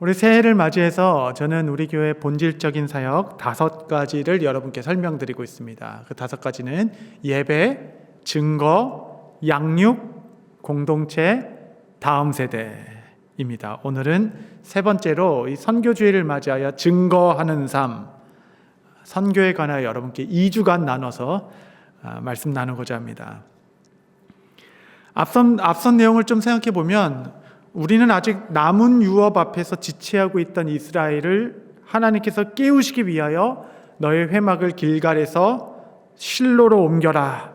우리 새해를 맞이해서 저는 우리 교회 본질적인 사역 5가지를 여러분께 설명드리고 있습니다. 그 5가지는 예배, 증거, 양육, 공동체, 다음 세대입니다. 오늘은 세 번째로 이 선교주의를 맞이하여 증거하는 삶, 선교에 관하여 여러분께 2주간 나눠서 말씀 나누고자 합니다. 앞선 내용을 좀 생각해 보면 우리는 아직 남은 유업 앞에서 지체하고 있던 이스라엘을 하나님께서 깨우시기 위하여 너의 회막을 길갈에서 실로로 옮겨라.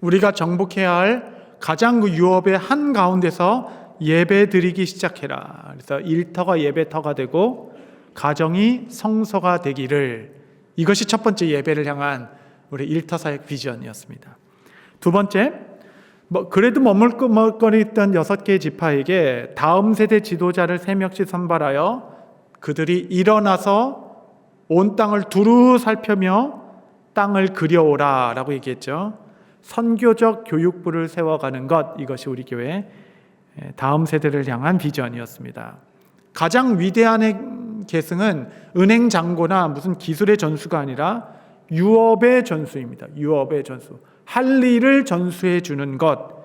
우리가 정복해야 할 가장 그 유업의 한 가운데서 예배 드리기 시작해라. 그래서 일터가 예배터가 되고 가정이 성소가 되기를, 이것이 첫 번째 예배를 향한 우리 일터사역 비전이었습니다. 두 번째, 그래도 머물거리던 6개의 지파에게 다음 세대 지도자를 3명씩 선발하여 그들이 일어나서 온 땅을 두루 살펴며 땅을 그려오라 라고 얘기했죠. 선교적 교육부를 세워가는 것, 이것이 우리 교회 다음 세대를 향한 비전이었습니다. 가장 위대한 계승은 은행 잔고나 무슨 기술의 전수가 아니라 유업의 전수입니다. 유업의 전수. 할 일을 전수해 주는 것,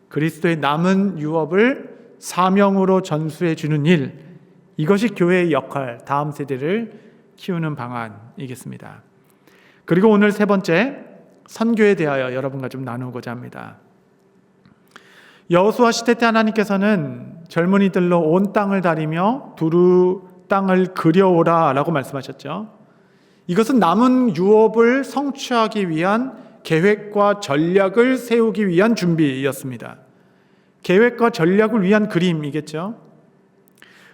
그리스도의 남은 유업을 사명으로 전수해 주는 일, 이것이 교회의 역할, 다음 세대를 키우는 방안이겠습니다. 그리고 오늘 세 번째, 선교에 대하여 여러분과 좀 나누고자 합니다. 여호수아 시대 때 하나님께서는 젊은이들로 온 땅을 다니며 두루 땅을 그려오라 라고 말씀하셨죠. 이것은 남은 유업을 성취하기 위한 계획과 전략을 세우기 위한 준비였습니다. 계획과 전략을 위한 그림이겠죠.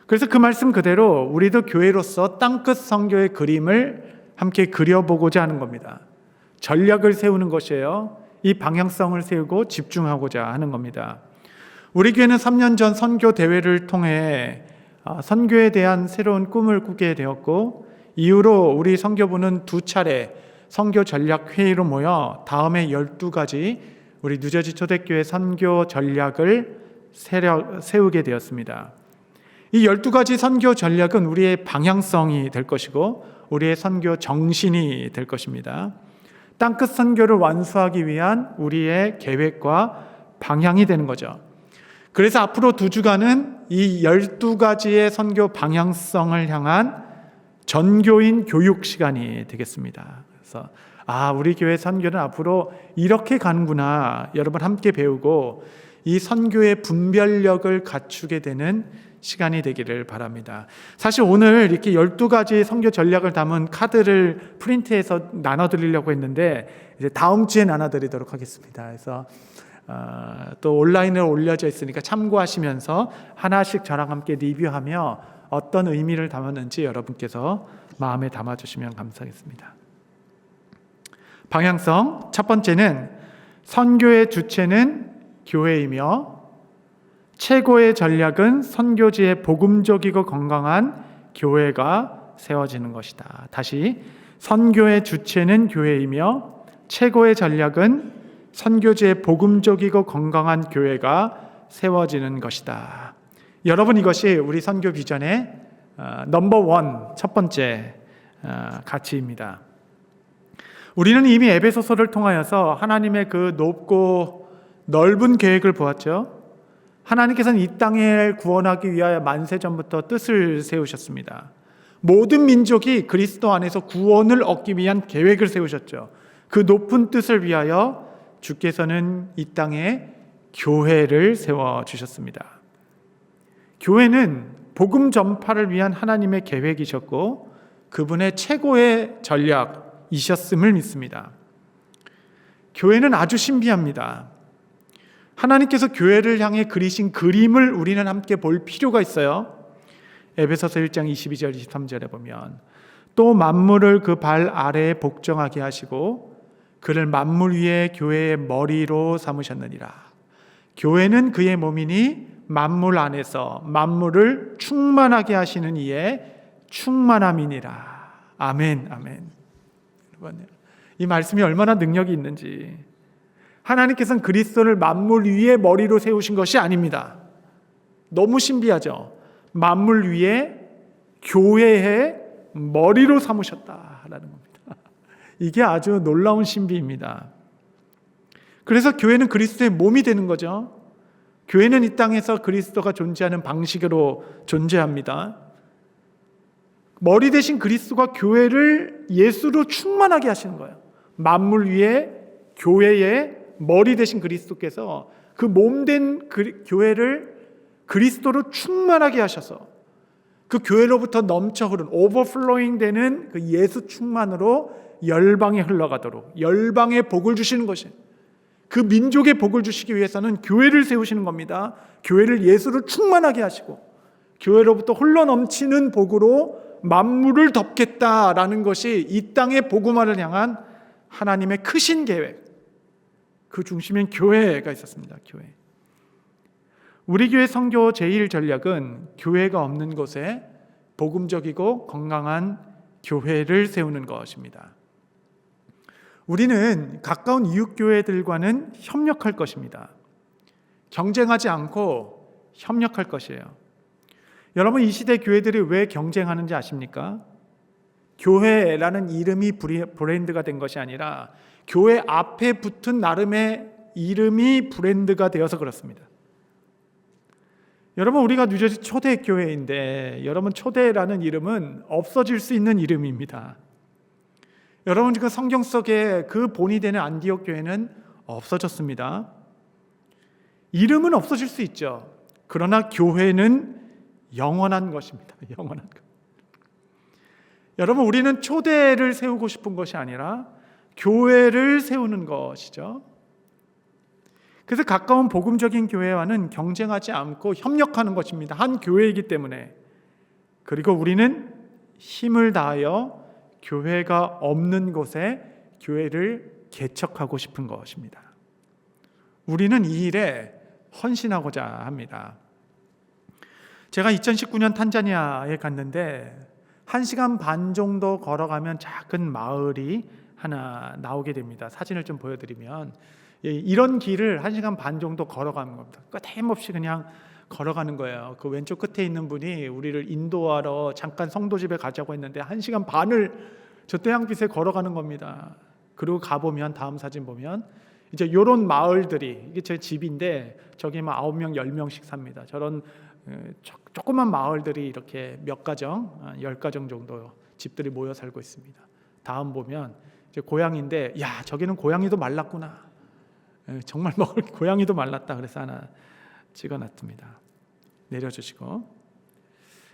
그래서 그 말씀 그대로 우리도 교회로서 땅끝 선교의 그림을 함께 그려보고자 하는 겁니다. 전략을 세우는 것이에요. 이 방향성을 세우고 집중하고자 하는 겁니다. 우리 교회는 3년 전 선교 대회를 통해 선교에 대한 새로운 꿈을 꾸게 되었고, 이후로 우리 선교부는 2차례 선교 전략 회의로 모여 다음에 12가지 우리 뉴저지 초대교회 선교 전략을 세우게 되었습니다. 이 12가지 선교 전략은 우리의 방향성이 될 것이고 우리의 선교 정신이 될 것입니다. 땅끝 선교를 완수하기 위한 우리의 계획과 방향이 되는 거죠. 그래서 앞으로 2주간은 이 12가지의 선교 방향성을 향한 전교인 교육 시간이 되겠습니다. 그래서 우리 교회 선교는 앞으로 이렇게 가는구나, 여러분 함께 배우고 이 선교의 분별력을 갖추게 되는 시간이 되기를 바랍니다. 사실 오늘 이렇게 12가지 선교 전략을 담은 카드를 프린트해서 나눠드리려고 했는데 이제 다음 주에 나눠드리도록 하겠습니다. 그래서 또 온라인으로 올려져 있으니까 참고하시면서 하나씩 저랑 함께 리뷰하며 어떤 의미를 담았는지 여러분께서 마음에 담아주시면 감사하겠습니다. 방향성, 첫 번째는 선교의 주체는 교회이며 최고의 전략은 선교지의 복음적이고 건강한 교회가 세워지는 것이다. 다시, 선교의 주체는 교회이며 최고의 전략은 선교지의 복음적이고 건강한 교회가 세워지는 것이다. 여러분, 이것이 우리 선교 비전의 넘버 1, 첫 번째 가치입니다. 우리는 이미 에베소서를 통하여서 하나님의 그 높고 넓은 계획을 보았죠. 하나님께서는 이 땅을 구원하기 위하여 만세전부터 뜻을 세우셨습니다. 모든 민족이 그리스도 안에서 구원을 얻기 위한 계획을 세우셨죠. 그 높은 뜻을 위하여 주께서는 이 땅에 교회를 세워주셨습니다. 교회는 복음 전파를 위한 하나님의 계획이셨고 그분의 최고의 전략이셨음을 믿습니다. 교회는 아주 신비합니다. 하나님께서 교회를 향해 그리신 그림을 우리는 함께 볼 필요가 있어요. 에베소서 1장 22절 23절에 보면 또 만물을 그 발 아래에 복종하게 하시고 그를 만물 위에 교회의 머리로 삼으셨느니라. 교회는 그의 몸이니 만물 안에서 만물을 충만하게 하시는 이의 충만함이니라. 아멘, 아멘. 이 말씀이 얼마나 능력이 있는지. 하나님께서는 그리스도를 만물 위에 머리로 세우신 것이 아닙니다. 너무 신비하죠. 만물 위에 교회의 머리로 삼으셨다라는 겁니다. 이게 아주 놀라운 신비입니다. 그래서 교회는 그리스도의 몸이 되는 거죠. 교회는 이 땅에서 그리스도가 존재하는 방식으로 존재합니다. 머리 대신 그리스도가 교회를 예수로 충만하게 하시는 거예요. 만물 위에 교회의 머리 대신 그리스도께서 그 몸된 교회를 그리스도로 충만하게 하셔서 그 교회로부터 넘쳐 흐른 오버플로잉 되는 그 예수 충만으로 열방에 흘러가도록 열방에 복을 주시는 것이, 그 민족의 복을 주시기 위해서는 교회를 세우시는 겁니다. 교회를 예수로 충만하게 하시고 교회로부터 흘러넘치는 복으로 만물을 덮겠다라는 것이 이 땅의 복음화를 향한 하나님의 크신 계획, 그 중심엔 교회가 있었습니다. 교회. 우리 교회 선교 제1전략은 교회가 없는 곳에 복음적이고 건강한 교회를 세우는 것입니다. 우리는 가까운 이웃교회들과는 협력할 것입니다. 경쟁하지 않고 협력할 것이에요. 여러분, 이 시대 교회들이 왜 경쟁하는지 아십니까? 교회라는 이름이 브랜드가 된 것이 아니라 교회 앞에 붙은 나름의 이름이 브랜드가 되어서 그렇습니다. 여러분, 우리가 뉴저지 초대교회인데 여러분, 초대라는 이름은 없어질 수 있는 이름입니다. 여러분, 지금 성경 속에 그 본이 되는 안디옥 교회는 없어졌습니다. 이름은 없어질 수 있죠. 그러나 교회는 영원한 것입니다. 영원한 것. 여러분, 우리는 초대를 세우고 싶은 것이 아니라 교회를 세우는 것이죠. 그래서 가까운 복음적인 교회와는 경쟁하지 않고 협력하는 것입니다. 한 교회이기 때문에. 그리고 우리는 힘을 다하여 교회가 없는 곳에 교회를 개척하고 싶은 것입니다. 우리는 이 일에 헌신하고자 합니다. 제가 2019년 탄자니아에 갔는데 1시간 반 정도 걸어가면 작은 마을이 하나 나오게 됩니다. 사진을 좀 보여드리면 이런 길을 1시간 반 정도 걸어가는 겁니다. 끄임없이 그냥 걸어가는 거예요. 그 왼쪽 끝에 있는 분이 우리를 인도하러 잠깐 성도 집에 가자고 했는데 1시간 반을 저 태양빛에 걸어가는 겁니다. 그리고 가보면, 다음 사진 보면 이제 이런 마을들이, 이게 제 집인데 저기 막 9명, 10명씩 삽니다. 저런 조그만 마을들이 이렇게 몇 가정, 10가정 정도 집들이 모여 살고 있습니다. 다음 보면 이제 고양이인데, 야, 저기는 고양이도 말랐구나. 정말 먹을 고양이도 말랐다. 그래서 하나 찍어놨습니다. 내려주시고.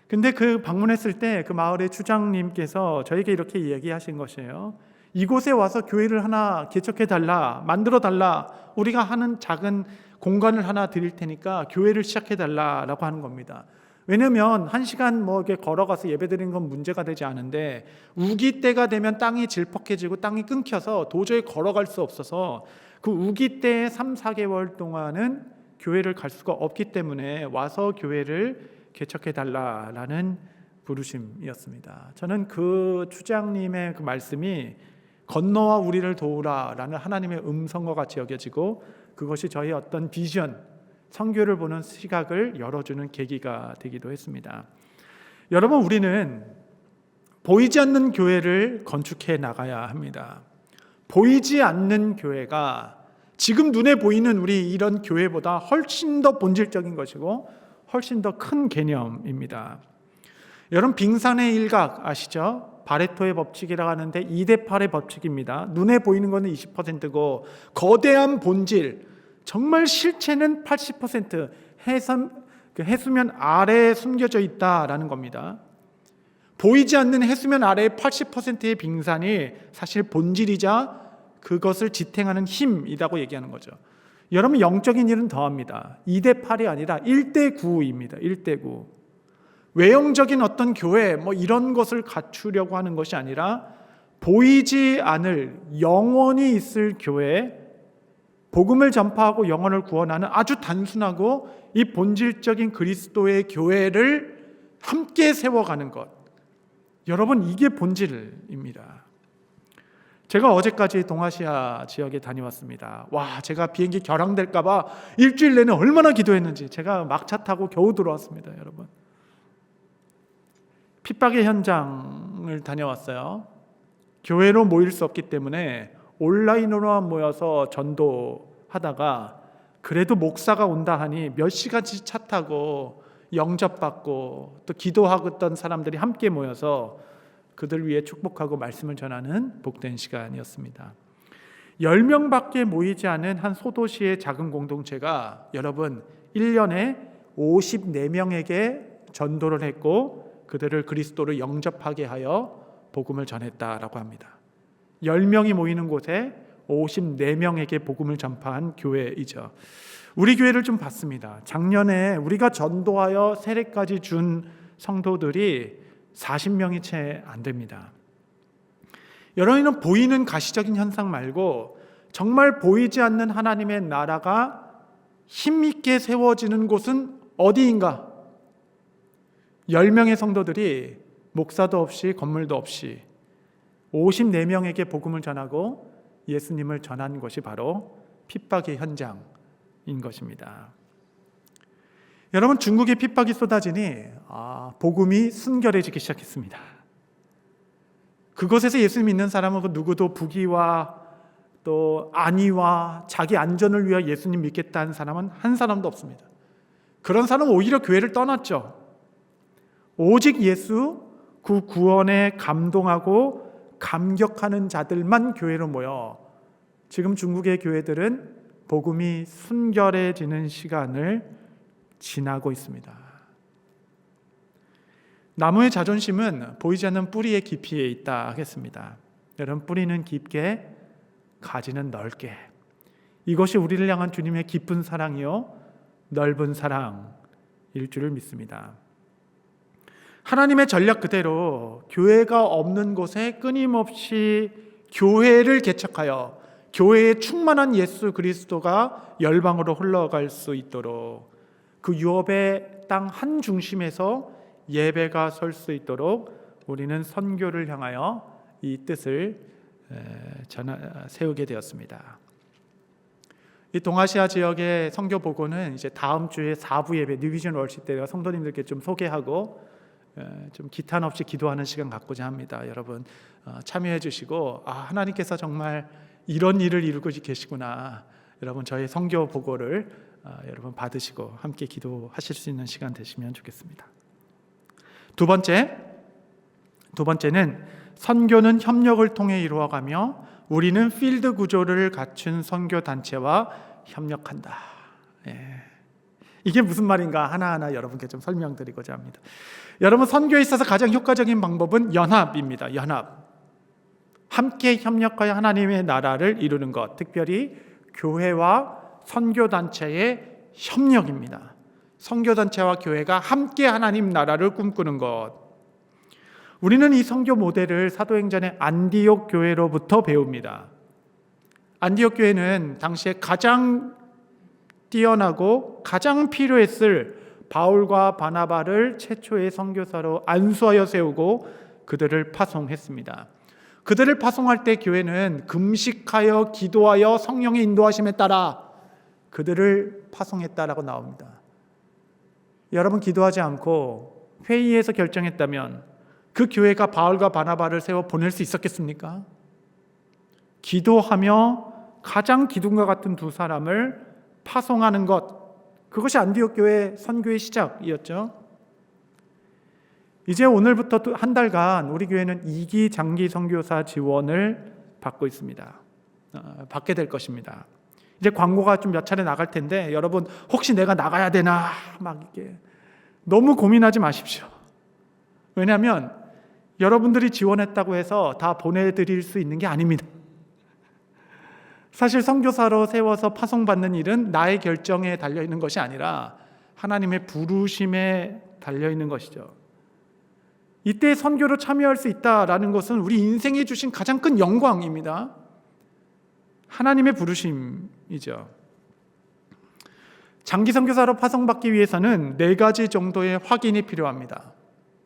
근데 그 방문했을 때 그 마을의 주장님께서 저에게 이렇게 이야기하신 것이에요. 이곳에 와서 교회를 하나 개척해달라, 만들어달라, 우리가 하는 작은 공간을 하나 드릴 테니까 교회를 시작해달라라고 하는 겁니다. 왜냐하면 1시간 이렇게 걸어가서 예배드리는 건 문제가 되지 않은데 우기 때가 되면 땅이 질퍽해지고 땅이 끊겨서 도저히 걸어갈 수 없어서 그 우기 때의 3, 4개월 동안은 교회를 갈 수가 없기 때문에 와서 교회를 개척해달라라는 부르심이었습니다. 저는 그 추장님의 그 말씀이 건너와 우리를 도우라라는 하나님의 음성과 같이 여겨지고 그것이 저희 어떤 비전, 선교를 보는 시각을 열어주는 계기가 되기도 했습니다. 여러분, 우리는 보이지 않는 교회를 건축해 나가야 합니다. 보이지 않는 교회가 지금 눈에 보이는 우리 이런 교회보다 훨씬 더 본질적인 것이고 훨씬 더 큰 개념입니다. 여러분, 빙산의 일각 아시죠? 바레토의 법칙이라고 하는데 2대8의 법칙입니다. 눈에 보이는 것은 20%고 거대한 본질, 정말 실체는 80% 해수면 아래에 숨겨져 있다라는 겁니다. 보이지 않는 해수면 아래의 80%의 빙산이 사실 본질이자 그것을 지탱하는 힘이라고 얘기하는 거죠. 여러분, 영적인 일은 더합니다. 2대8이 아니라 1대9입니다. 1대9. 외형적인 어떤 교회 이런 것을 갖추려고 하는 것이 아니라 보이지 않을 영원히 있을 교회, 복음을 전파하고 영혼을 구원하는 아주 단순하고 이 본질적인 그리스도의 교회를 함께 세워가는 것. 여러분, 이게 본질입니다. 제가 어제까지 동아시아 지역에 다녀왔습니다. 와, 제가 비행기 결항될까 봐 일주일 내내 얼마나 기도했는지. 제가 막차 타고 겨우 들어왔습니다, 여러분. 핍박의 현장을 다녀왔어요. 교회로 모일 수 없기 때문에 온라인으로만 모여서 전도하다가 그래도 목사가 온다 하니 몇 시간씩 차 타고 영접받고 또 기도하고 사람들이 함께 모여서 그들 위해 축복하고 말씀을 전하는 복된 시간이었습니다. 10명밖에 모이지 않은 한 소도시의 작은 공동체가 여러분 1년에 54명에게 전도를 했고 그들을 그리스도로 영접하게 하여 복음을 전했다라고 합니다. 10명이 모이는 곳에 54명에게 복음을 전파한 교회이죠. 우리 교회를 좀 봤습니다. 작년에 우리가 전도하여 세례까지 준 성도들이 40명이 채 안 됩니다. 여러분은 보이는 가시적인 현상 말고 정말 보이지 않는 하나님의 나라가 힘있게 세워지는 곳은 어디인가? 10명의 성도들이 목사도 없이 건물도 없이 54명에게 복음을 전하고 예수님을 전한 것이 바로 핍박의 현장인 것입니다. 여러분, 중국에 핍박이 쏟아지니 복음이 순결해지기 시작했습니다. 그곳에서 예수 믿는 사람은 누구도 부귀와 또 안위와 자기 안전을 위해 예수님 믿겠다는 사람은 한 사람도 없습니다. 그런 사람은 오히려 교회를 떠났죠. 오직 예수 그 구원에 감동하고 감격하는 자들만 교회로 모여 지금 중국의 교회들은 복음이 순결해지는 시간을 지나고 있습니다. 나무의 자존심은 보이지 않는 뿌리의 깊이에 있다 하겠습니다. 여러분, 뿌리는 깊게, 가지는 넓게. 이것이 우리를 향한 주님의 깊은 사랑이요 넓은 사랑일 줄을 믿습니다. 하나님의 전략 그대로 교회가 없는 곳에 끊임없이 교회를 개척하여 교회에 충만한 예수 그리스도가 열방으로 흘러갈 수 있도록 그 유업의 땅 한 중심에서 예배가 설 수 있도록 우리는 선교를 향하여 이 뜻을 세우게 되었습니다. 이 동아시아 지역의 선교 보고는 이제 다음 주에 4부 예배 뉴비전 월십 때 성도님들께 좀 소개하고 좀 기탄 없이 기도하는 시간 갖고자 합니다. 여러분 참여해 주시고 하나님께서 정말 이런 일을 이루고 계시구나. 여러분 저희 선교 보고를 여러분 받으시고 함께 기도하실 수 있는 시간 되시면 좋겠습니다. 두 번째는 선교는 협력을 통해 이루어가며 우리는 필드 구조를 갖춘 선교 단체와 협력한다. 이게 무슨 말인가 하나하나 여러분께 좀 설명드리고자 합니다. 여러분, 선교에 있어서 가장 효과적인 방법은 연합입니다. 연합. 함께 협력하여 하나님의 나라를 이루는 것, 특별히 교회와 선교단체의 협력입니다. 선교단체와 교회가 함께 하나님 나라를 꿈꾸는 것. 우리는 이 선교 모델을 사도행전의 안디옥 교회로부터 배웁니다. 안디옥 교회는 당시에 가장 뛰어나고 가장 필요했을 바울과 바나바를 최초의 선교사로 안수하여 세우고 그들을 파송했습니다. 그들을 파송할 때 교회는 금식하여 기도하여 성령의 인도하심에 따라 그들을 파송했다라고 나옵니다. 여러분, 기도하지 않고 회의에서 결정했다면 그 교회가 바울과 바나바를 세워 보낼 수 있었겠습니까? 기도하며 가장 기둥과 같은 두 사람을 파송하는 것, 그것이 안디옥 교회 선교의 시작이었죠. 이제 오늘부터 한 달간 우리 교회는 2기 장기 선교사 지원을 받고 있습니다. 받게 될 것입니다. 이제 광고가 좀 몇 차례 나갈 텐데 여러분 혹시 내가 나가야 되나 막 이렇게 너무 고민하지 마십시오. 왜냐하면 여러분들이 지원했다고 해서 다 보내드릴 수 있는 게 아닙니다. 사실 선교사로 세워서 파송받는 일은 나의 결정에 달려있는 것이 아니라 하나님의 부르심에 달려있는 것이죠. 이때 선교로 참여할 수 있다라는 것은 우리 인생에 주신 가장 큰 영광입니다. 하나님의 부르심이죠. 장기 선교사로 파송받기 위해서는 4가지 정도의 확인이 필요합니다.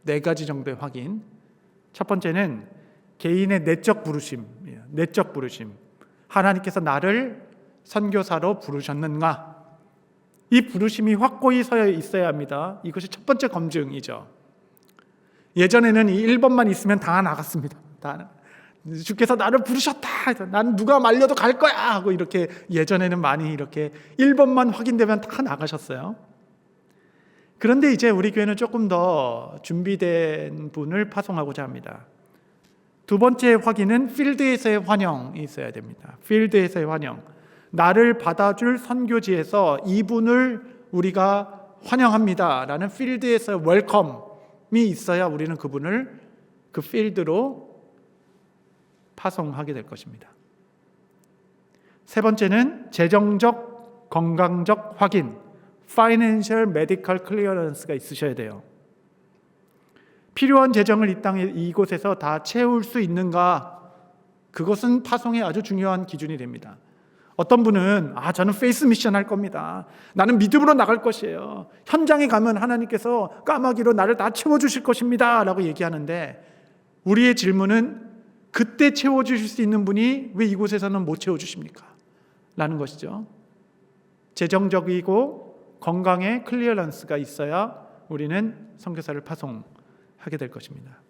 4가지 정도의 확인. 첫 번째는 개인의 내적 부르심이에요. 내적 부르심. 하나님께서 나를 선교사로 부르셨는가? 이 부르심이 확고히 서 있어야 합니다. 이것이 첫 번째 검증이죠. 예전에는 이 1번만 있으면 다 나갔습니다. 다 주께서 나를 부르셨다. 난 누가 말려도 갈 거야 하고 이렇게 예전에는 많이 이렇게 1번만 확인되면 다 나가셨어요. 그런데 이제 우리 교회는 조금 더 준비된 분을 파송하고자 합니다. 두 번째 확인은 필드에서의 환영이 있어야 됩니다. 필드에서의 환영. 나를 받아줄 선교지에서 이분을 우리가 환영합니다 라는 필드에서의 웰컴이 있어야 우리는 그분을 그 필드로 파송하게 될 것입니다. 세 번째는 재정적, 건강적 확인, Financial Medical Clearance가 있으셔야 돼요. 필요한 재정을 이 땅에 이곳에서 다 채울 수 있는가? 그것은 파송의 아주 중요한 기준이 됩니다. 어떤 분은 저는 페이스 미션 할 겁니다. 나는 믿음으로 나갈 것이에요. 현장에 가면 하나님께서 까마귀로 나를 다 채워주실 것입니다 라고 얘기하는데 우리의 질문은 그때 채워주실 수 있는 분이 왜 이곳에서는 못 채워주십니까? 라는 것이죠. 재정적이고 건강의 클리어런스가 있어야 우리는 선교사를 파송하게 될 것입니다.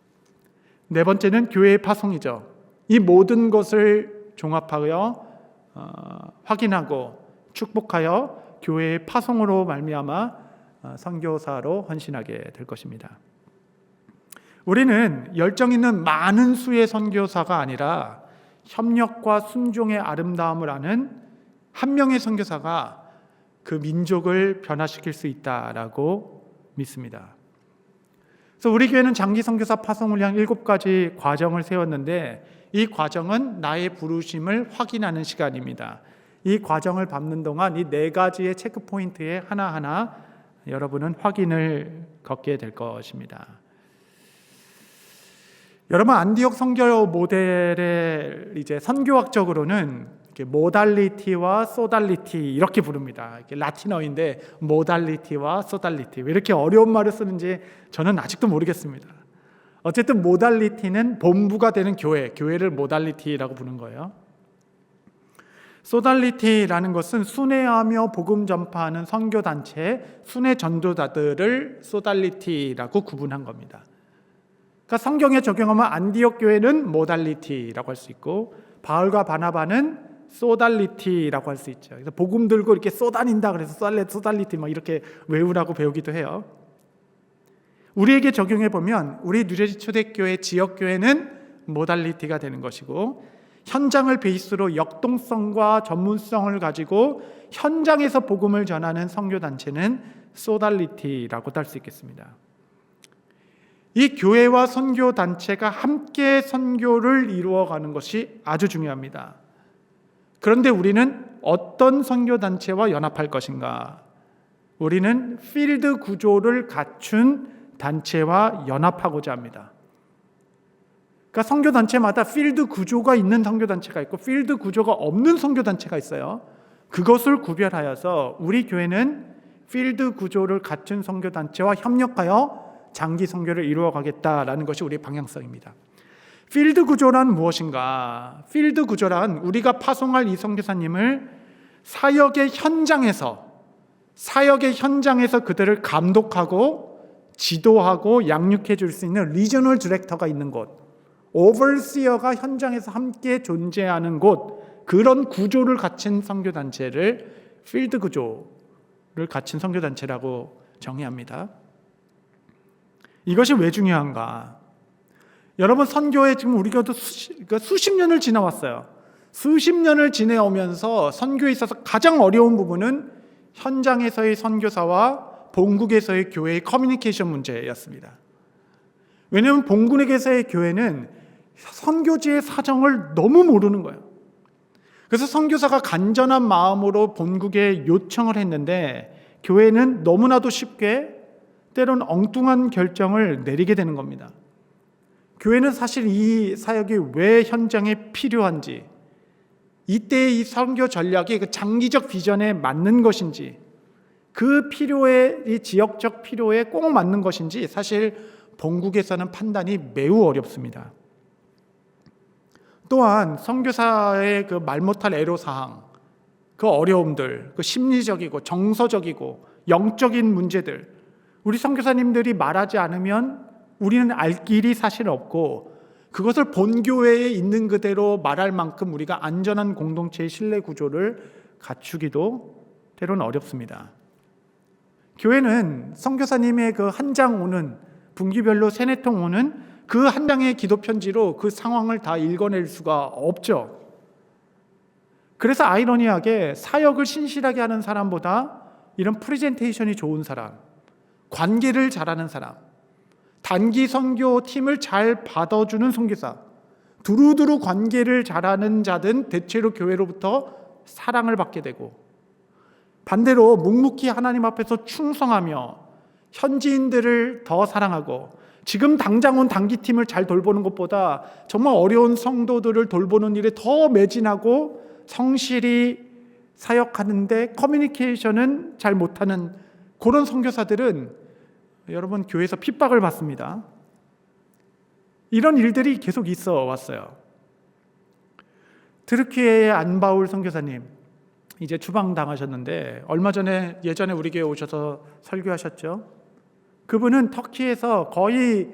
네 번째는 교회의 파송이죠. 이 모든 것을 종합하여 확인하고 축복하여 교회의 파송으로 말미암아 선교사로 헌신하게 될 것입니다. 우리는 열정 있는 많은 수의 선교사가 아니라 협력과 순종의 아름다움을 아는 한 명의 선교사가 그 민족을 변화시킬 수 있다라고 믿습니다. 그래서 우리 교회는 장기 선교사 파송을 위한 7가지 과정을 세웠는데 이 과정은 나의 부르심을 확인하는 시간입니다. 이 과정을 밟는 동안 이 4가지의 체크 포인트에 하나하나 여러분은 확인을 걷게 될 것입니다. 여러분 안디옥 선교 모델을 이제 선교학적으로는 모달리티와 소달리티 이렇게 부릅니다. 라틴어인데 모달리티와 소달리티 왜 이렇게 어려운 말을 쓰는지 저는 아직도 모르겠습니다. 어쨌든 모달리티는 본부가 되는 교회를 모달리티라고 부르는 거예요. 소달리티라는 것은 순회하며 복음 전파하는 선교단체, 순회 전도자들을 소달리티라고 구분한 겁니다. 그러니까 성경에 적용하면 안디옥 교회는 모달리티라고 할 수 있고 바울과 바나바는 소달리티라고 할 수 있죠. 그래서 복음 들고 이렇게 쏘다닌다 그래서 소달리티 막 이렇게 외우라고 배우기도 해요. 우리에게 적용해 보면 우리 뉴제지 초대교회 지역교회는 모달리티가 되는 것이고 현장을 베이스로 역동성과 전문성을 가지고 현장에서 복음을 전하는 선교단체는 소달리티라고 할 수 있겠습니다. 이 교회와 선교단체가 함께 선교를 이루어가는 것이 아주 중요합니다. 그런데 우리는 어떤 선교단체와 연합할 것인가? 우리는 필드 구조를 갖춘 단체와 연합하고자 합니다. 그러니까 선교단체마다 필드 구조가 있는 선교단체가 있고 필드 구조가 없는 선교단체가 있어요. 그것을 구별하여서 우리 교회는 필드 구조를 갖춘 선교단체와 협력하여 장기 선교를 이루어 가겠다라는 것이 우리의 방향성입니다. 필드 구조란 무엇인가? 필드 구조란 우리가 파송할 이 선교사님을 사역의 현장에서 그들을 감독하고 지도하고 양육해 줄 수 있는 리저널 디렉터가 있는 곳, 오버시어가 현장에서 함께 존재하는 곳, 그런 구조를 갖춘 선교단체를 필드 구조를 갖춘 선교단체라고 정의합니다. 이것이 왜 중요한가? 여러분 선교에 지금 우리가 수십 년을 지나왔어요. 수십 년을 지내오면서 선교에 있어서 가장 어려운 부분은 현장에서의 선교사와 본국에서의 교회의 커뮤니케이션 문제였습니다. 왜냐하면 본국에서의 교회는 선교지의 사정을 너무 모르는 거예요. 그래서 선교사가 간절한 마음으로 본국에 요청을 했는데 교회는 너무나도 쉽게 때론 엉뚱한 결정을 내리게 되는 겁니다. 교회는 사실 이 사역이 왜 현장에 필요한지, 이때의 이 선교 전략이 그 장기적 비전에 맞는 것인지, 그 필요에, 이 지역적 필요에 꼭 맞는 것인지 사실 본국에서는 판단이 매우 어렵습니다. 또한 선교사의 그 말 못할 애로사항, 그 어려움들, 그 심리적이고 정서적이고 영적인 문제들, 우리 선교사님들이 말하지 않으면 우리는 알 길이 사실 없고 그것을 본교회에 있는 그대로 말할 만큼 우리가 안전한 공동체의 신뢰 구조를 갖추기도 때로는 어렵습니다. 교회는 선교사님의 그 한 장 오는, 분기별로 3-4통 오는 그 한 장의 기도 편지로 그 상황을 다 읽어낼 수가 없죠. 그래서 아이러니하게 사역을 신실하게 하는 사람보다 이런 프레젠테이션이 좋은 사람, 관계를 잘하는 사람, 단기 선교 팀을 잘 받아주는 선교사, 두루두루 관계를 잘하는 자든 대체로 교회로부터 사랑을 받게 되고, 반대로 묵묵히 하나님 앞에서 충성하며 현지인들을 더 사랑하고 지금 당장 온 단기팀을 잘 돌보는 것보다 정말 어려운 성도들을 돌보는 일에 더 매진하고 성실히 사역하는데 커뮤니케이션은 잘 못하는 그런 선교사들은 여러분 교회에서 핍박을 받습니다. 이런 일들이 계속 있어 왔어요. 트르키예의 안바울 선교사님 이제 추방당하셨는데 얼마 전에 예전에 우리 교회 오셔서 설교하셨죠. 그분은 터키에서 거의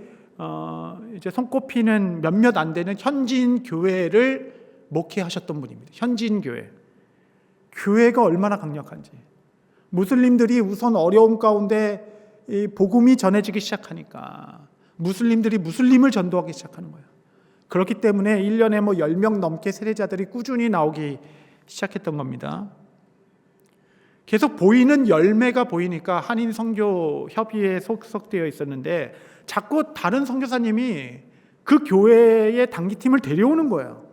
이제 손꼽히는 몇몇 안 되는 현지인 교회를 목회하셨던 분입니다. 현지인 교회. 교회가 얼마나 강력한지. 무슬림들이 우선 어려움 가운데 이 복음이 전해지기 시작하니까 무슬림들이 무슬림을 전도하기 시작하는 거예요. 그렇기 때문에 1년에 10명 넘게 세례자들이 꾸준히 나오기 시작했던 겁니다. 계속 보이는 열매가 보이니까 한인 선교 협의회에 속속되어 있었는데 자꾸 다른 선교사님이 그 교회의 단기팀을 데려오는 거예요.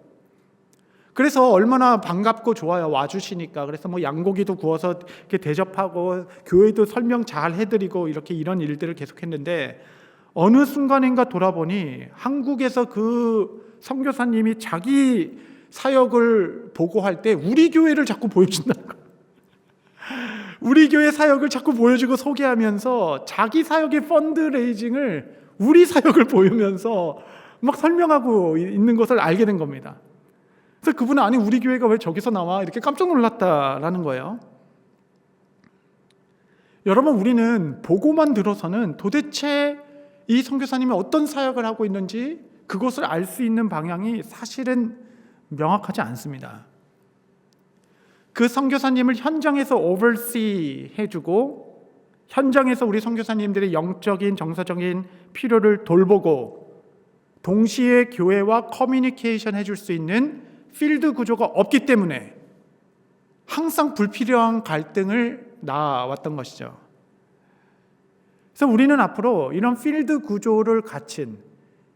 그래서 얼마나 반갑고 좋아요. 와주시니까. 그래서 양고기도 구워서 이렇게 대접하고 교회도 설명 잘 해드리고 이렇게 이런 일들을 계속했는데 어느 순간인가 돌아보니 한국에서 그 선교사님이 자기 사역을 보고할 때 우리 교회를 자꾸 보여준다는 거예요. 우리 교회 사역을 자꾸 보여주고 소개하면서 자기 사역의 펀드레이징을 우리 사역을 보이면서 막 설명하고 있는 것을 알게 된 겁니다. 그래서 그분은 아니 우리 교회가 왜 저기서 나와? 이렇게 깜짝 놀랐다라는 거예요. 여러분 우리는 보고만 들어서는 도대체 이 선교사님이 어떤 사역을 하고 있는지 그것을 알 수 있는 방향이 사실은 명확하지 않습니다. 그 선교사님을 현장에서 오버시 해주고 현장에서 우리 선교사님들의 영적인 정서적인 필요를 돌보고 동시에 교회와 커뮤니케이션 해줄 수 있는 필드 구조가 없기 때문에 항상 불필요한 갈등을 낳아왔던 것이죠. 그래서 우리는 앞으로 이런 필드 구조를 갖춘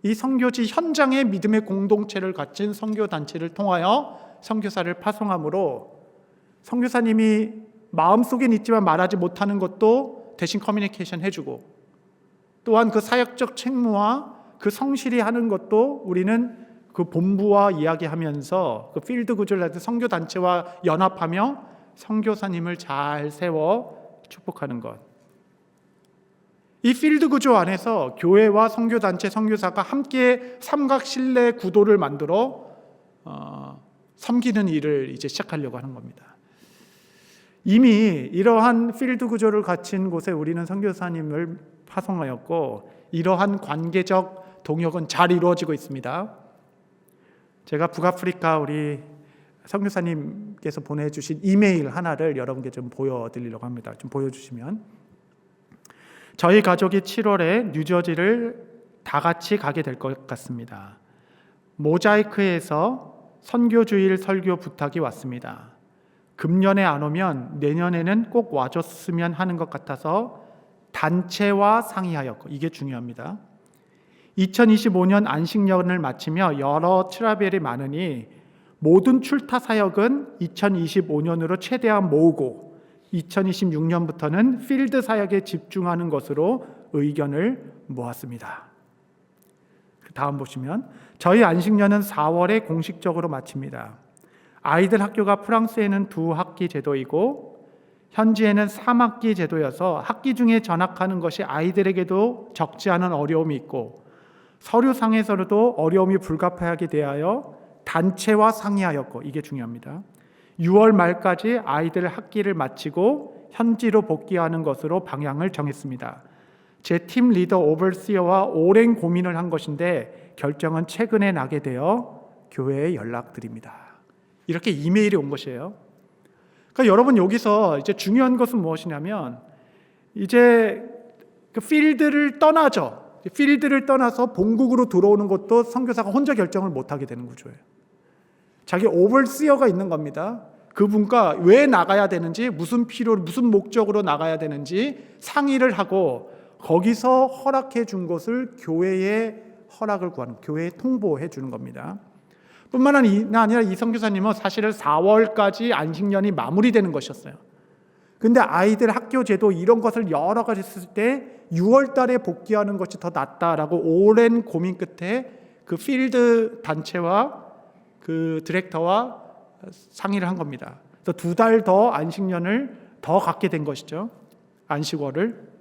이 선교지 현장의 믿음의 공동체를 갖춘 선교단체를 통하여 선교사를 파송함으로 선교사님이 마음속엔 있지만 말하지 못하는 것도 대신 커뮤니케이션 해주고 또한 그 사역적 책무와 그 성실히 하는 것도 우리는 그 본부와 이야기하면서 그 필드 구조를 해서 선교단체와 연합하며 선교사님을 잘 세워 축복하는 것. 이 필드 구조 안에서 교회와 선교단체, 선교사가 함께 삼각신뢰 구도를 만들어 섬기는 일을 이제 시작하려고 하는 겁니다. 이미 이러한 필드 구조를 갖춘 곳에 우리는 선교사님을 파송하였고 이러한 관계적 동역은 잘 이루어지고 있습니다. 제가 북아프리카 우리 선교사님께서 보내주신 이메일 하나를 여러분께 좀 보여드리려고 합니다. 좀 보여주시면 저희 가족이 7월에 뉴저지를 다 같이 가게 될 것 같습니다. 모자이크에서 선교주일 설교 부탁이 왔습니다. 금년에 안 오면 내년에는 꼭 와줬으면 하는 것 같아서 단체와 상의하였고 이게 중요합니다. 2025년 안식년을 마치며 여러 트라벨이 많으니 모든 출타 사역은 2025년으로 최대한 모으고 2026년부터는 필드 사역에 집중하는 것으로 의견을 모았습니다. 다음 보시면 저희 안식년은 4월에 공식적으로 마칩니다. 아이들 학교가 프랑스에는 2학기 제도이고 현지에는 3학기 제도여서 학기 중에 전학하는 것이 아이들에게도 적지 않은 어려움이 있고 서류상에서도 어려움이 불가피하게 대하여 단체와 상의하였고 이게 중요합니다. 6월 말까지 아이들 학기를 마치고 현지로 복귀하는 것으로 방향을 정했습니다. 제 팀 리더 오버시어와 오랜 고민을 한 것인데 결정은 최근에 나게 되어 교회에 연락드립니다. 이렇게 이메일이 온 것이에요. 그러니까 여러분 여기서 이제 중요한 것은 무엇이냐면 이제 그 필드를 떠나죠. 필드를 떠나서 본국으로 들어오는 것도 선교사가 혼자 결정을 못하게 되는 구조예요. 자기 오버시어가 있는 겁니다. 그분과 왜 나가야 되는지, 무슨 필요로, 무슨 목적으로 나가야 되는지 상의를 하고 거기서 허락해 준 것을 교회에 허락을 구하는, 교회에 통보해 주는 겁니다. 뿐만 아니라 이 선교사님은 사실은 4월까지 안식년이 마무리되는 것이었어요. 근데 아이들 학교 제도 이런 것을 여러 가지 했을 때 6월 달에 복귀하는 것이 더 낫다라고 오랜 고민 끝에 그 필드 단체와 그 디렉터와 상의를 한 겁니다. 그래서 2달 더 안식년을 더 갖게 된 것이죠. 안식월을.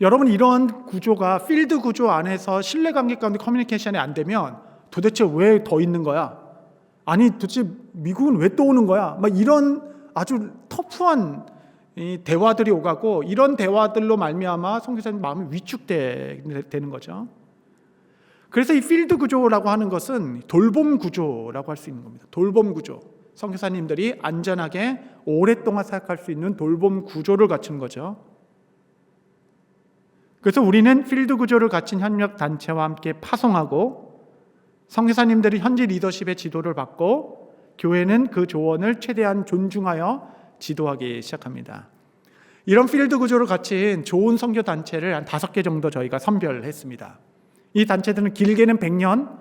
여러분 이런 구조가 필드 구조 안에서 신뢰관계 가운데 커뮤니케이션이 안 되면 도대체 왜 더 있는 거야? 아니 도대체 미국은 왜 또 오는 거야? 막 이런 아주 터프한 대화들이 오가고 이런 대화들로 말미암아 선교사님 마음이 위축되는 거죠. 그래서 이 필드 구조라고 하는 것은 돌봄 구조라고 할 수 있는 겁니다. 돌봄 구조. 선교사님들이 안전하게 오랫동안 사역할 수 있는 돌봄 구조를 갖춘 거죠. 그래서 우리는 필드 구조를 갖춘 협력 단체와 함께 파송하고 선교사님들이 현지 리더십의 지도를 받고 교회는 그 조언을 최대한 존중하여 지도하기 시작합니다. 이런 필드 구조를 갖춘 좋은 선교 단체를 한 5개 정도 저희가 선별했습니다. 이 단체들은 길게는 100년,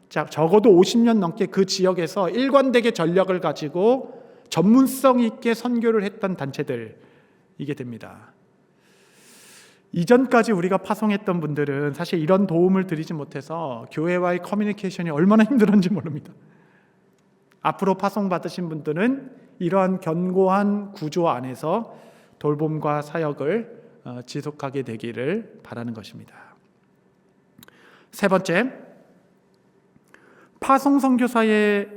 적어도 50년 넘게 그 지역에서 일관되게 전략을 가지고 전문성 있게 선교를 했던 단체들이게 됩니다. 이전까지 우리가 파송했던 분들은 사실 이런 도움을 드리지 못해서 교회와의 커뮤니케이션이 얼마나 힘들었는지 모릅니다. 앞으로 파송받으신 분들은 이러한 견고한 구조 안에서 돌봄과 사역을 지속하게 되기를 바라는 것입니다. 세 번째, 파송 선교사는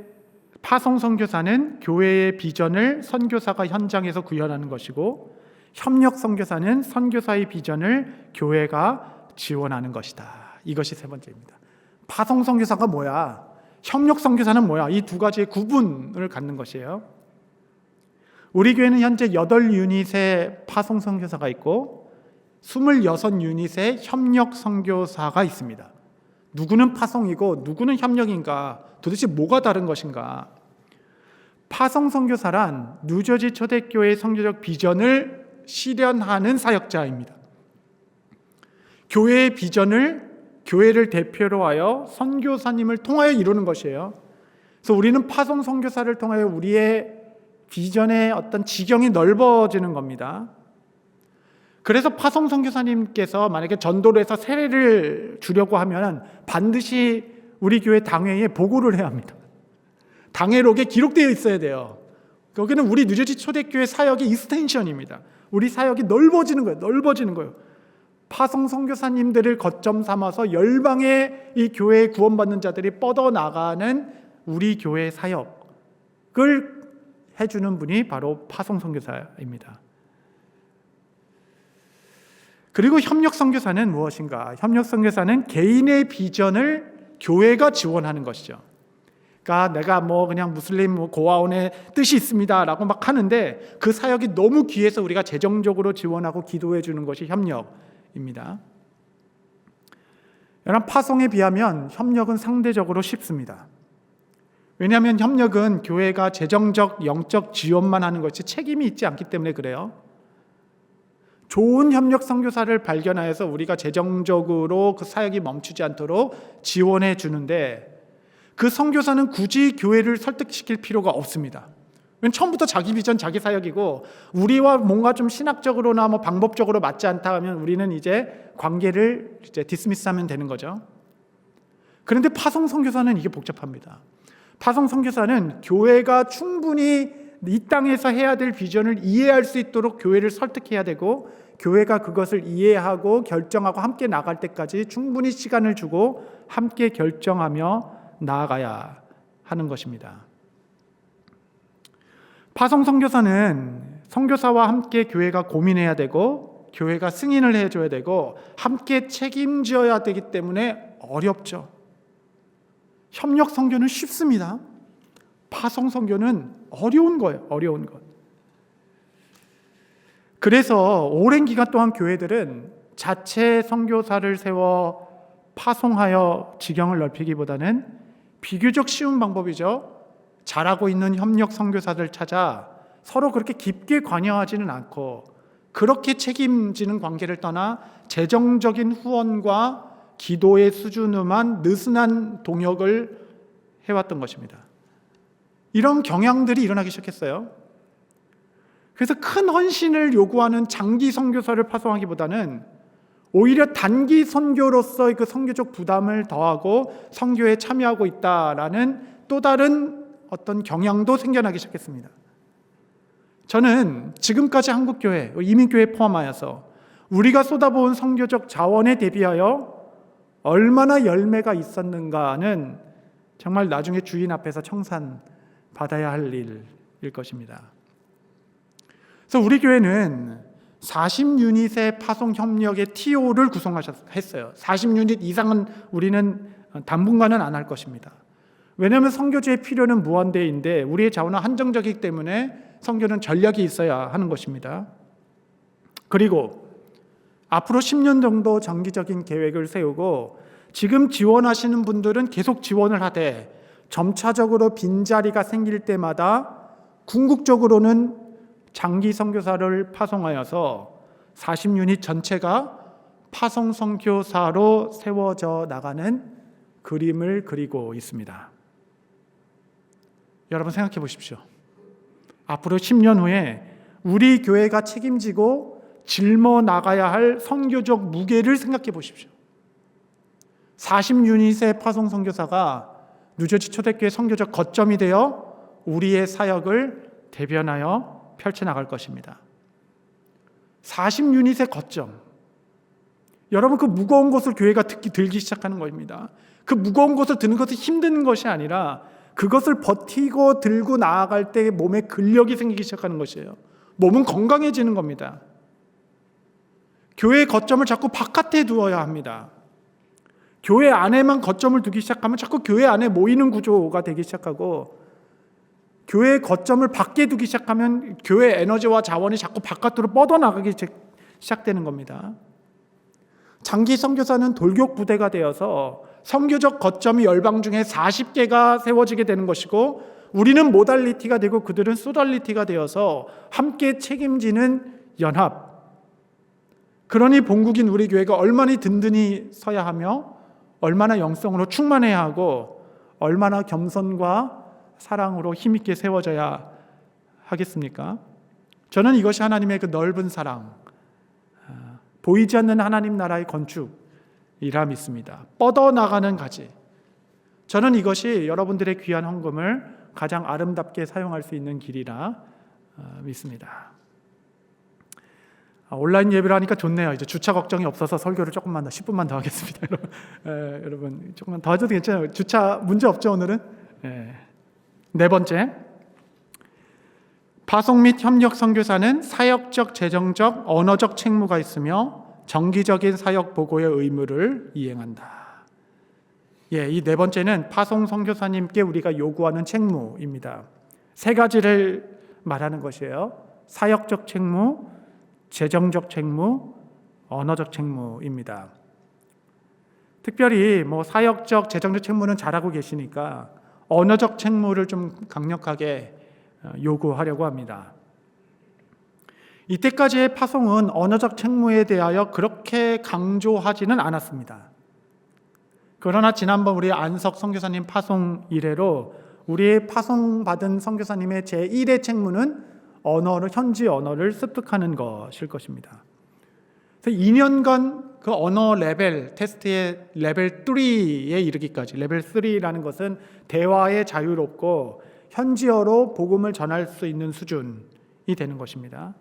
교회의 비전을 선교사가 현장에서 구현하는 것이고 협력 선교사는 선교사의 비전을 교회가 지원하는 것이다. 이것이 세 번째입니다. 파송 선교사가 뭐야? 협력 선교사는 뭐야? 이 두 가지의 구분을 갖는 것이에요. 우리 교회는 현재 8유닛의 파송 선교사가 있고 26유닛의 협력 선교사가 있습니다. 누구는 파송이고 누구는 협력인가? 도대체 뭐가 다른 것인가? 파송 선교사란 뉴저지 초대교회의 선교적 비전을 실현하는 사역자입니다. 교회의 비전을 교회를 대표로 하여 선교사님을 통하여 이루는 것이에요. 그래서 우리는 파송 선교사를 통하여 우리의 비전의 어떤 지경이 넓어지는 겁니다. 그래서 파송 선교사님께서 만약에 전도를 해서 세례를 주려고 하면 반드시 우리 교회 당회에 보고를 해야 합니다. 당회록에 기록되어 있어야 돼요. 거기는 우리 뉴저지 초대교회 사역의 익스텐션입니다. 우리 사역이 넓어지는 거예요. 파송 선교사님들을 거점 삼아서 열방의 이 교회에 구원받는 자들이 뻗어나가는 우리 교회 사역을 해주는 분이 바로 파송 선교사입니다. 그리고 협력 선교사는 무엇인가? 협력 선교사는 개인의 비전을 교회가 지원하는 것이죠. 그러니까 내가 그냥 무슬림 고아원의 뜻이 있습니다라고 막 하는데 그 사역이 너무 귀해서 우리가 재정적으로 지원하고 기도해 주는 것이 협력입니다. 여러분, 파송에 비하면 협력은 상대적으로 쉽습니다. 왜냐하면 협력은 교회가 재정적, 영적 지원만 하는 것이 책임이 있지 않기 때문에 그래요. 좋은 협력 선교사를 발견하여서 우리가 재정적으로 그 사역이 멈추지 않도록 지원해 주는데 그 선교사는 굳이 교회를 설득시킬 필요가 없습니다. 왜냐하면 처음부터 자기 비전, 자기 사역이고 우리와 뭔가 좀 신학적으로나 방법적으로 맞지 않다 하면 우리는 이제 관계를 디스미스하면 되는 거죠. 그런데 파송 선교사는 이게 복잡합니다. 파송 선교사는 교회가 충분히 이 땅에서 해야 될 비전을 이해할 수 있도록 교회를 설득해야 되고 교회가 그것을 이해하고 결정하고 함께 나갈 때까지 충분히 시간을 주고 함께 결정하며 나아가야 하는 것입니다. 파송 선교사는 선교사와 함께 교회가 고민해야 되고 교회가 승인을 해줘야 되고 함께 책임져야 되기 때문에 어렵죠. 협력 선교는 쉽습니다. 파송 선교는 어려운 거예요. 어려운 것. 그래서 오랜 기간 동안 교회들은 자체 선교사를 세워 파송하여 지경을 넓히기보다는 비교적 쉬운 방법이죠. 잘하고 있는 협력 선교사들 찾아 서로 그렇게 깊게 관여하지는 않고 그렇게 책임지는 관계를 떠나 재정적인 후원과 기도의 수준으로만 느슨한 동역을 해왔던 것입니다. 이런 경향들이 일어나기 시작했어요. 그래서 큰 헌신을 요구하는 장기 선교사를 파송하기보다는 오히려 단기 선교로서의 그 선교적 부담을 더하고 선교에 참여하고 있다라는 또 다른 어떤 경향도 생겨나기 시작했습니다. 저는 지금까지 한국교회, 이민교회 포함하여서 우리가 쏟아부은 선교적 자원에 대비하여 얼마나 열매가 있었는가는 정말 나중에 주인 앞에서 청산받아야 할 일일 것입니다. 그래서 우리 교회는 40유닛의 파송 협력의 TO를 구성했어요. 40유닛 이상은 우리는 당분간은 안 할 것입니다. 왜냐하면 선교주의 필요는 무한대인데 우리의 자원은 한정적이기 때문에 선교는 전략이 있어야 하는 것입니다. 그리고 앞으로 10년 정도 정기적인 계획을 세우고 지금 지원하시는 분들은 계속 지원을 하되 점차적으로 빈자리가 생길 때마다 궁극적으로는 장기 선교사를 파송하여서 40유닛 전체가 파송 선교사로 세워져 나가는 그림을 그리고 있습니다. 여러분 생각해 보십시오. 앞으로 10년 후에 우리 교회가 책임지고 짊어 나가야 할 선교적 무게를 생각해 보십시오. 40유닛의 파송 선교사가 뉴저지 초대교회 선교적 거점이 되어 우리의 사역을 대변하여 펼쳐나갈 것입니다. 40유닛의 거점. 여러분 그 무거운 것을 교회가 들기 시작하는 겁니다. 그 무거운 것을 드는 것이 힘든 것이 아니라 그것을 버티고 들고 나아갈 때 몸에 근력이 생기기 시작하는 것이에요. 몸은 건강해지는 겁니다. 교회의 거점을 자꾸 바깥에 두어야 합니다. 교회 안에만 거점을 두기 시작하면 자꾸 교회 안에 모이는 구조가 되기 시작하고 교회의 거점을 밖에 두기 시작하면 교회 에너지와 자원이 자꾸 바깥으로 뻗어나가기 시작되는 겁니다. 장기 선교사는 돌격 부대가 되어서 선교적 거점이 열방 중에 40개가 세워지게 되는 것이고 우리는 모달리티가 되고 그들은 소달리티가 되어서 함께 책임지는 연합. 그러니 본국인 우리 교회가 얼마나 든든히 서야 하며 얼마나 영성으로 충만해야 하고 얼마나 겸손과 사랑으로 힘있게 세워져야 하겠습니까? 저는 이것이 하나님의 그 넓은 사랑, 보이지 않는 하나님 나라의 건축이라 믿습니다. 뻗어나가는 가지. 저는 이것이 여러분들의 귀한 헌금을 가장 아름답게 사용할 수 있는 길이라 믿습니다. 온라인 예배를 하니까 좋네요. 이제 주차 걱정이 없어서 설교를 조금만 더 10분만 더 하겠습니다. 여러분 조금만 더 하셔도 괜찮아요. 주차 문제 없죠 오늘은? 네 번째, 파송 및 협력 선교사는 사역적, 재정적, 언어적 책무가 있으며 정기적인 사역 보고의 의무를 이행한다. 이 네 번째는 파송 선교사님께 우리가 요구하는 책무입니다. 세 가지를 말하는 것이에요. 사역적 책무, 재정적 책무, 언어적 책무입니다. 특별히 사역적, 재정적 책무는 잘하고 계시니까 언어적 책무를 좀 강력하게 요구하려고 합니다. 이때까지의 파송은 언어적 책무에 대하여 그렇게 강조하지는 않았습니다. 그러나 지난번 우리 안석 선교사님 파송 이래로 우리의 파송받은 선교사님의 제1의 책무는 현지 언어를 습득하는 것일 것입니다. 그래서 2년간 그 언어 레벨 테스트의 레벨 3에 이르기까지, 레벨 3라는 것은 대화에 자유롭고 현지어로 복음을 전할 수 있는 수준이 되는 것입니다.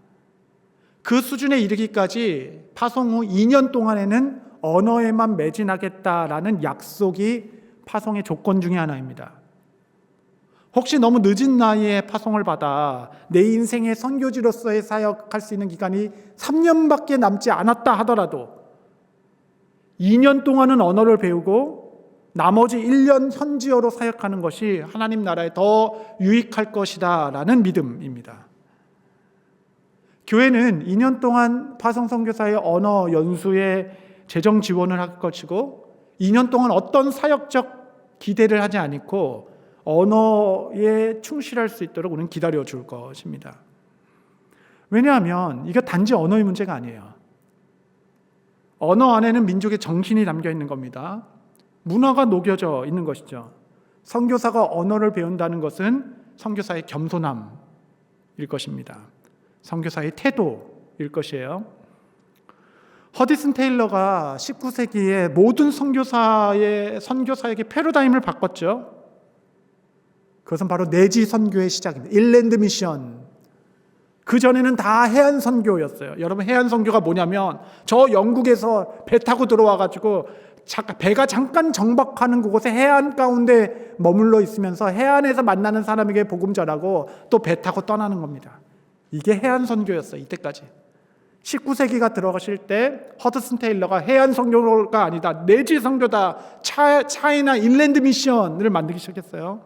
그 수준에 이르기까지 파송 후 2년 동안에는 언어에만 매진하겠다라는 약속이 파송의 조건 중에 하나입니다. 혹시 너무 늦은 나이에 파송을 받아 내 인생의 선교지로서의 사역할 수 있는 기간이 3년밖에 남지 않았다 하더라도 2년 동안은 언어를 배우고 나머지 1년 현지어로 사역하는 것이 하나님 나라에 더 유익할 것이다 라는 믿음입니다. 교회는 2년 동안 파송 선교사의 언어 연수에 재정 지원을 할 것이고 2년 동안 어떤 사역적 기대를 하지 않고 언어에 충실할 수 있도록 우리는 기다려 줄 것입니다. 왜냐하면 이게 단지 언어의 문제가 아니에요. 언어 안에는 민족의 정신이 담겨 있는 겁니다. 문화가 녹여져 있는 것이죠. 선교사가 언어를 배운다는 것은 선교사의 겸손함일 것입니다. 선교사의 태도일 것이에요. 허디슨 테일러가 19세기에 모든 선교사에게 패러다임을 바꿨죠. 그것은 바로 내지 선교의 시작입니다. 인랜드 미션. 그전에는 다 해안 선교였어요. 여러분, 해안 선교가 뭐냐면 저 영국에서 배 타고 들어와가지고 배가 잠깐 정박하는 그곳에 해안 가운데 머물러 있으면서 해안에서 만나는 사람에게 복음 전하고 또 배 타고 떠나는 겁니다. 이게 해안 선교였어요. 이때까지. 19세기가 들어가실 때 허드슨 테일러가 해안 선교가 아니다, 내지 선교다, 차이나 인랜드 미션을 만들기 시작했어요.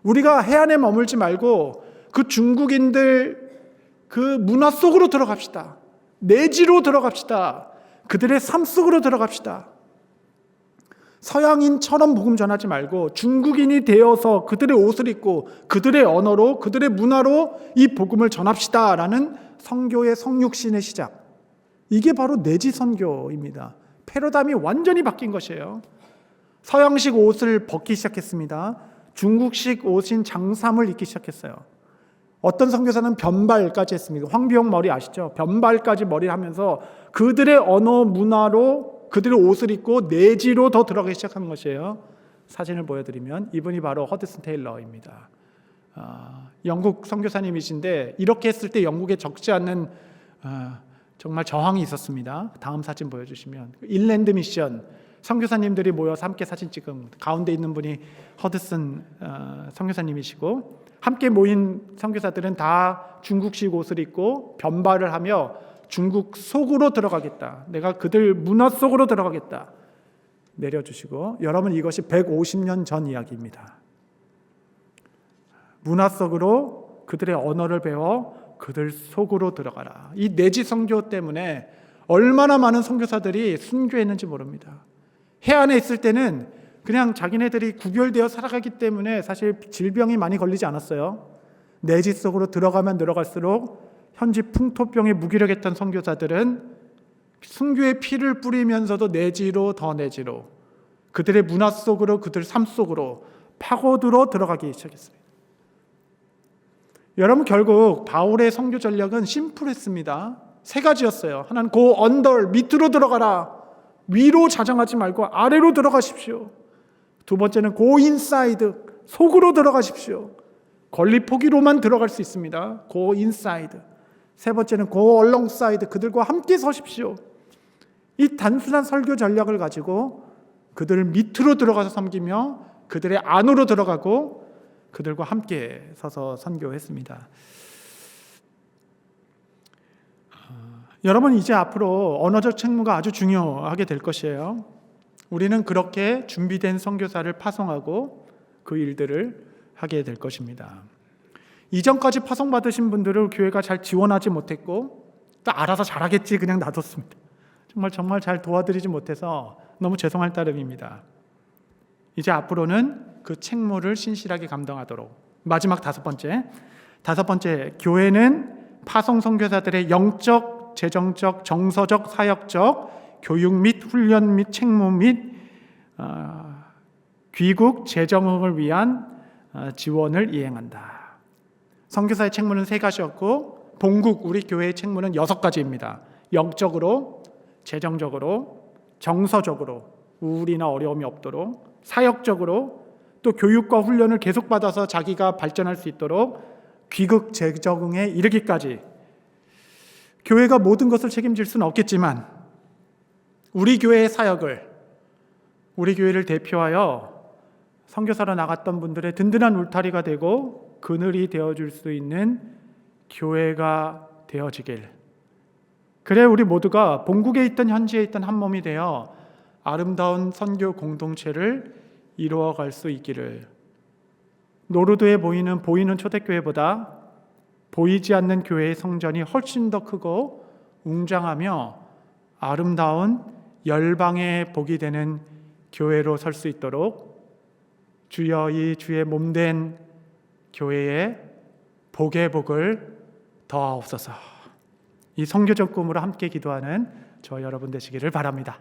우리가 해안에 머물지 말고 그 중국인들 그 문화 속으로 들어갑시다. 내지로 들어갑시다. 그들의 삶 속으로 들어갑시다. 서양인처럼 복음 전하지 말고 중국인이 되어서 그들의 옷을 입고 그들의 언어로 그들의 문화로 이 복음을 전합시다 라는 선교의 성육신의 시작. 이게 바로 내지 선교입니다. 패러다임이 완전히 바뀐 것이에요. 서양식 옷을 벗기 시작했습니다. 중국식 옷인 장삼을 입기 시작했어요. 어떤 선교사는 변발까지 했습니다. 황비용 머리 아시죠? 변발까지 머리를 하면서 그들의 언어 문화로 그들의 옷을 입고 내지로 더 들어가기 시작한 것이에요. 사진을 보여드리면 이분이 바로 허드슨 테일러입니다. 영국 선교사님이신데 이렇게 했을 때 영국에 적지 않는 정말 저항이 있었습니다. 다음 사진 보여주시면 인랜드 미션 선교사님들이 모여서 함께 사진 찍은 가운데 있는 분이 허드슨 선교사님이시고 함께 모인 선교사들은 다 중국식 옷을 입고 변발을 하며 중국 속으로 들어가겠다. 내가 그들 문화 속으로 들어가겠다. 내려주시고 여러분, 이것이 150년 전 이야기입니다. 문화 속으로 그들의 언어를 배워 그들 속으로 들어가라. 이 내지 선교 때문에 얼마나 많은 선교사들이 순교했는지 모릅니다. 해안에 있을 때는 그냥 자기네들이 구별되어 살아가기 때문에 사실 질병이 많이 걸리지 않았어요. 내지 속으로 들어가면 들어갈수록 현지 풍토병에 무기력했던 선교사들은 순교의 피를 뿌리면서도 내지로 더 내지로 그들의 문화 속으로 그들 삶 속으로 파고들어 들어가기 시작했습니다. 여러분, 결국 바울의 선교 전략은 심플했습니다. 세 가지였어요. 하나는 go under, 밑으로 들어가라. 위로 자정하지 말고 아래로 들어가십시오. 두 번째는 go inside, 속으로 들어가십시오. 권리 포기로만 들어갈 수 있습니다. go inside. 세 번째는 go alongside, 그들과 함께 서십시오. 이 단순한 설교 전략을 가지고 그들을 밑으로 들어가서 섬기며 그들의 안으로 들어가고 그들과 함께 서서 선교했습니다. 여러분, 이제 앞으로 언어적 책무가 아주 중요하게 될 것이에요. 우리는 그렇게 준비된 선교사를 파송하고 그 일들을 하게 될 것입니다. 이전까지 파송받으신 분들을 교회가 잘 지원하지 못했고 또 알아서 잘하겠지 그냥 놔뒀습니다. 정말 잘 도와드리지 못해서 너무 죄송할 따름입니다. 이제 앞으로는 그 책무를 신실하게 감당하도록. 마지막 다섯 번째, 교회는 파송 선교사들의 영적, 재정적, 정서적, 사역적, 교육 및 훈련 및 책무 및 귀국 재정을 위한 지원을 이행한다. 선교사의 책무는 세 가지였고 본국 우리 교회의 책무는 6가지입니다. 영적으로, 재정적으로, 정서적으로 우울이나 어려움이 없도록, 사역적으로 또 교육과 훈련을 계속 받아서 자기가 발전할 수 있도록 귀국 재정에 이르기까지. 교회가 모든 것을 책임질 수는 없겠지만 우리 교회의 사역을, 우리 교회를 대표하여 선교사로 나갔던 분들의 든든한 울타리가 되고 그늘이 되어줄 수 있는 교회가 되어지길. 그래 우리 모두가 본국에 있던 현지에 있던 한 몸이 되어 아름다운 선교 공동체를 이루어갈 수 있기를. 노르드에 보이는 초대교회보다 보이지 않는 교회의 성전이 훨씬 더 크고 웅장하며 아름다운 열방의 복이 되는 교회로 설 수 있도록 주여 이 주의 몸된 교회에 복의 복을 더하옵소서. 이 선교적 꿈으로 함께 기도하는 저 여러분 되시기를 바랍니다.